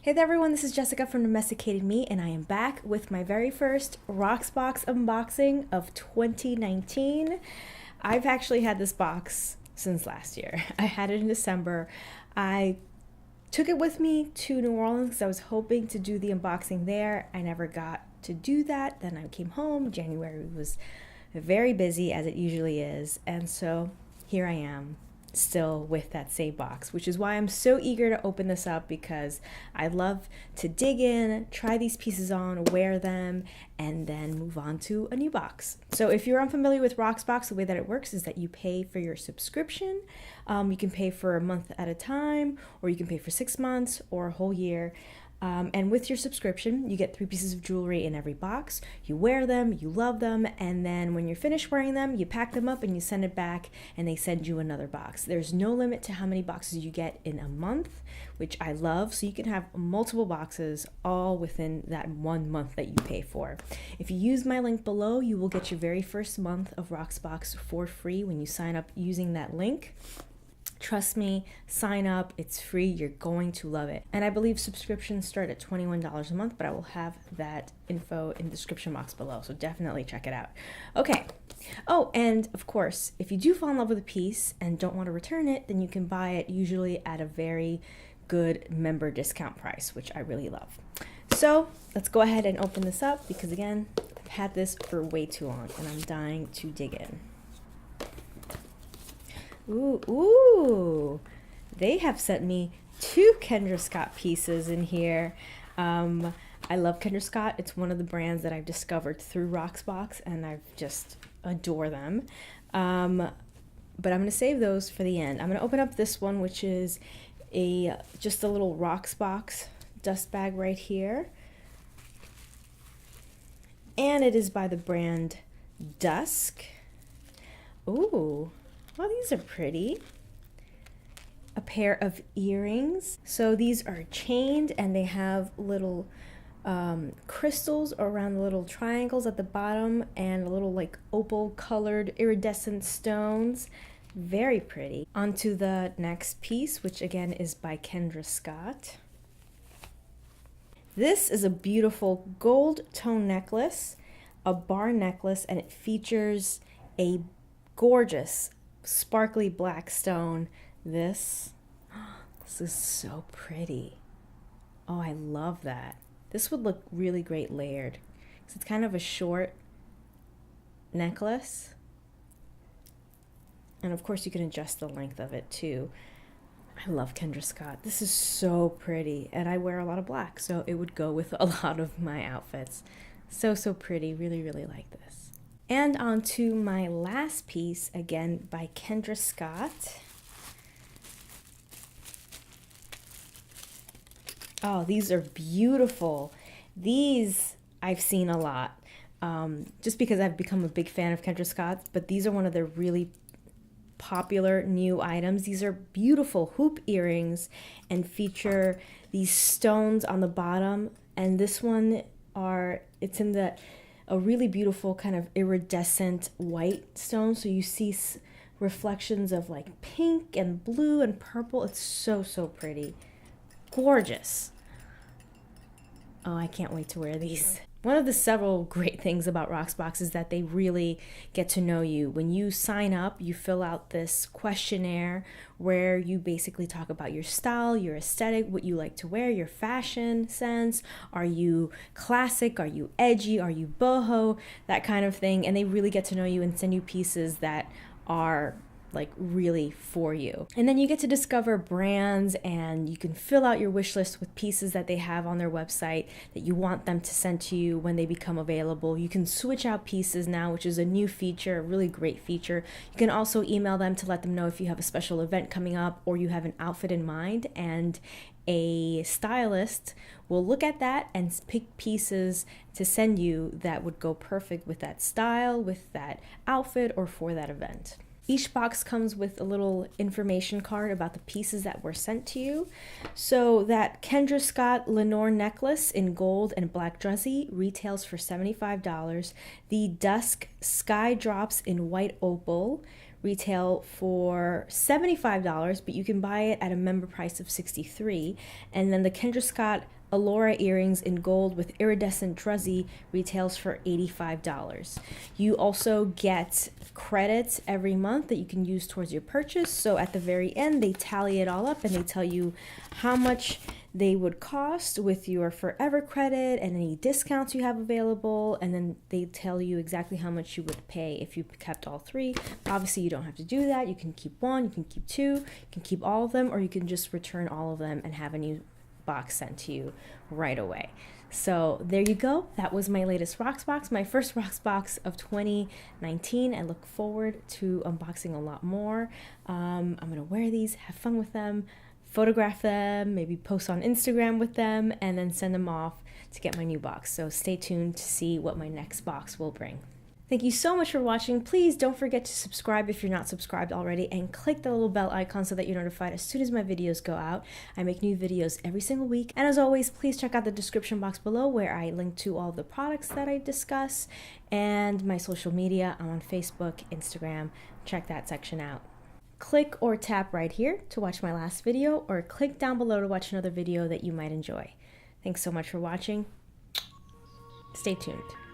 Hey there everyone, this is Jessica from Domesticated Me, and I am back with my very first RocksBox unboxing of 2019. I've actually had this box since last year. I had it in December. I took it with me to New Orleans because I was hoping to do the unboxing there. I never got to do that. Then I came home. January was very busy, as it usually is, and so here I am, still with that same box, which is why I'm so eager to open this up, because I love to dig in, try these pieces on, wear them, and then move on to a new box. So if you're unfamiliar with RocksBox, the way that it works is that you pay for your subscription. You can pay for a month at a time, or you can pay for 6 months or a whole year. And with your subscription, you get 3 pieces of jewelry in every box. You wear them, you love them, and then when you're finished wearing them, you pack them up and you send it back, and they send you another box. There's no limit to how many boxes you get in a month, which I love, so you can have multiple boxes all within that 1 month that you pay for. If you use my link below, you will get your very first month of RocksBox for free when you sign up using that link. Trust me, sign up, it's free, you're going to love it. And I believe subscriptions start at $21 a month, but I will have that info in the description box below, so definitely check it out. Okay, oh, and of course, if you do fall in love with a piece and don't want to return it, then you can buy it usually at a very good member discount price, which I really love. So let's go ahead and open this up, because again, I've had this for way too long and I'm dying to dig in. Ooh, they have sent me 2 Kendra Scott pieces in here. I love Kendra Scott. It's one of the brands that I've discovered through RocksBox, and I just adore them. But I'm going to save those for the end. I'm going to open up this one, which is just a little RocksBox dust bag right here. And it is by the brand Dusk. Ooh. Well, these are pretty. A pair of earrings. So these are chained, and they have little crystals around the little triangles at the bottom, and a little like opal colored iridescent stones. Very pretty. Onto the next piece, which again is by Kendra Scott. This is a beautiful gold tone necklace, a bar necklace, and it features a gorgeous sparkly black stone. This is so pretty. Oh, I love that. This would look really great layered, because it's kind of a short necklace, and of course you can adjust the length of it too. I love Kendra Scott. This is so pretty, and I wear a lot of black, so it would go with a lot of my outfits. So pretty. Really like this. And on to my last piece, again by Kendra Scott. Oh, these are beautiful. These I've seen a lot, just because I've become a big fan of Kendra Scott, but these are one of their really popular new items. These are beautiful hoop earrings and feature these stones on the bottom, and this one it's in a really beautiful kind of iridescent white stone, so you see reflections of like pink and blue and purple. It's so pretty. Gorgeous. Oh, I can't wait to wear these. One of the several great things about RocksBox is that they really get to know you. When you sign up, you fill out this questionnaire where you basically talk about your style, your aesthetic, what you like to wear, your fashion sense. Are you classic? Are you edgy? Are you boho? That kind of thing. And they really get to know you and send you pieces that are like really for you. And then you get to discover brands, and you can fill out your wish list with pieces that they have on their website that you want them to send to you when they become available. You can switch out pieces now, which is a new feature, a really great feature. You can also email them to let them know if you have a special event coming up or you have an outfit in mind, and a stylist will look at that and pick pieces to send you that would go perfect with that style, with that outfit, or for that event. Each box comes with a little information card about the pieces that were sent to you. So that Kendra Scott Lenore necklace in gold and black dressy retails for $75. The Dusk Skye drops in white opal retail for $75, but you can buy it at a member price of $63. And then the Kendra Scott Allura earrings in gold with iridescent druzzy retails for $85. You also get credits every month that you can use towards your purchase. So at the very end, they tally it all up and they tell you how much they would cost with your forever credit and any discounts you have available. And then they tell you exactly how much you would pay if you kept all three. Obviously, you don't have to do that. You can keep one, you can keep two, you can keep all of them, or you can just return all of them and have a new box sent to you right away. So there you go. That was my latest RocksBox, my first RocksBox of 2019. I look forward to unboxing a lot more. I'm gonna wear these, have fun with them, photograph them, maybe post on Instagram with them, and then send them off to get my new box. So stay tuned to see what my next box will bring. Thank you so much for watching. Please don't forget to subscribe if you're not subscribed already, and click the little bell icon so that you're notified as soon as my videos go out. I make new videos every single week. And as always, please check out the description box below where I link to all the products that I discuss and my social media. I'm on Facebook, Instagram. Check that section out. Click or tap right here to watch my last video, or click down below to watch another video that you might enjoy. Thanks so much for watching. Stay tuned.